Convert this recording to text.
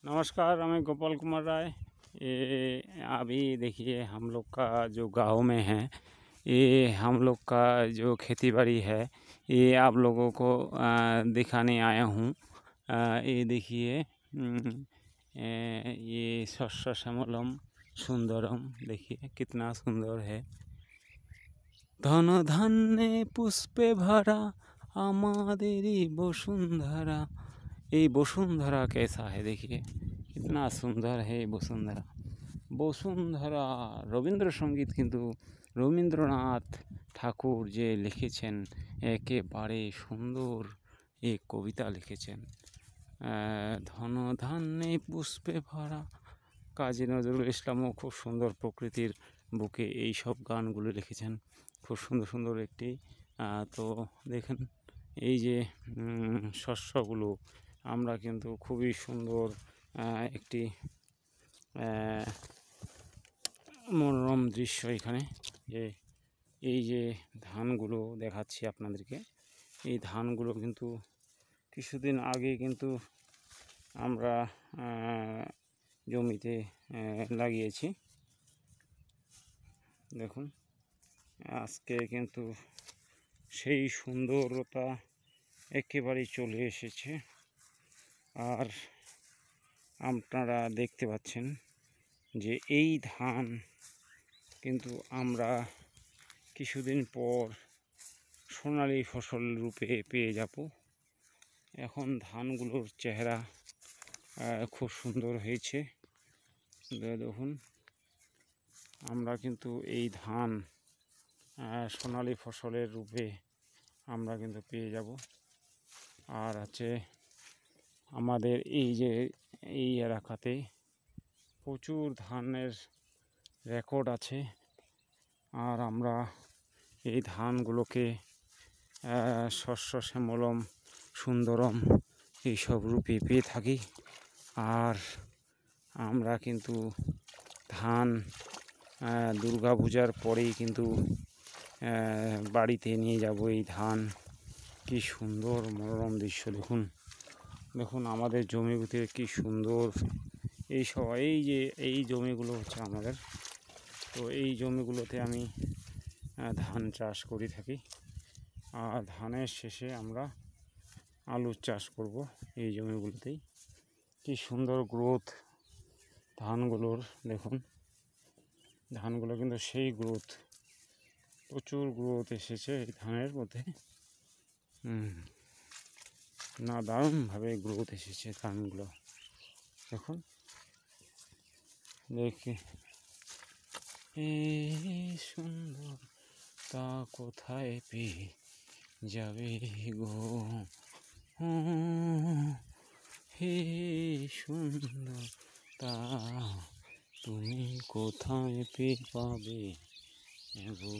नमस्कार, मैं गोपाल कुमार राय। अभी देखिए हम लोग का जो गाँव में है, ये हम लोग का जो खेती बाड़ी है, ये आप लोगों को दिखाने आया हूँ। ये देखिए, ये शस्य श्यामलम सुंदरम, देखिए कितना सुंदर है। धन धान्य पुष्पे भरा हमारी वसुंधरा। ये वसुंधरा कैसा है, देखिए कितना सुंदर है वसुंधरा। वसुंधरा রবীন্দ্রসঙ্গীত কিন্তু রবীন্দ্রনাথ ঠাকুর যে লিখেছেন, একেবারে সুন্দর এই কবিতা লিখেছেন। ধন ধান্যে পুষ্পে ভরা। কাজী নজরুল ইসলামও খুব সুন্দর প্রকৃতির বুকে এই সব গানগুলো লিখেছেন, খুব সুন্দর সুন্দর একটি। তো দেখেন এই যে শস্যগুলো, আমরা কিন্তু খুবই সুন্দর একটি মনোরম দৃশ্য এখানে। যে এই যে ধানগুলো দেখাচ্ছি আপনাদেরকে, এই ধানগুলো কিন্তু কিছুদিন আগে কিন্তু আমরা জমিতে লাগিয়েছি। দেখুন আজকে কিন্তু সেই সুন্দরতা একেবারেই চলে এসেছে। আর আপনারা দেখতে পাচ্ছেন যে এই ধান কিন্তু আমরা কিছুদিন পর সোনালি ফসল রূপে পেয়ে যাব। এখন ধানগুলোর চেহারা খুব সুন্দর হয়েছে। দেখুন আমরা কিন্তু এই ধান সোনালি ফসলের রূপে আমরা কিন্তু পেয়ে যাব। আর আছে আমাদের এই যে এই এলাকাতে প্রচুর ধানের রেকর্ড আছে। আর আমরা এই ধানগুলোকে শস্য শ্যামলম সুন্দরম এইসব রূপে পেয়ে থাকি। আর আমরা কিন্তু ধান দুর্গা পূজার পরেই কিন্তু বাড়িতে নিয়ে যাব এই ধান। কি সুন্দর মনোরম দৃশ্য দেখুন। দেখুন আমাদের জমিগুলোতে কি সুন্দর এই যে এই জমিগুলো হচ্ছে আমাদের। তো এই জমিগুলোতে আমি ধান চাষ করে থাকি। আর ধানের শেষে আমরা আলুর চাষ করব এই জমিগুলোতেই। কি সুন্দর গ্রোথ ধানগুলোর, দেখুন ধানগুলো কিন্তু সেই গ্রোথ, প্রচুর গ্রোথ এসেছে এই ধানের মধ্যে। না দারুণভাবে গ্রোথ এসেছে ধানগুলো, দেখুন। দেখি এই সুন্দর তা কোথায় পেয়ে যাবে গো, হে সুন্দর তা তুমি কোথায় পেয়ে পাবে গো।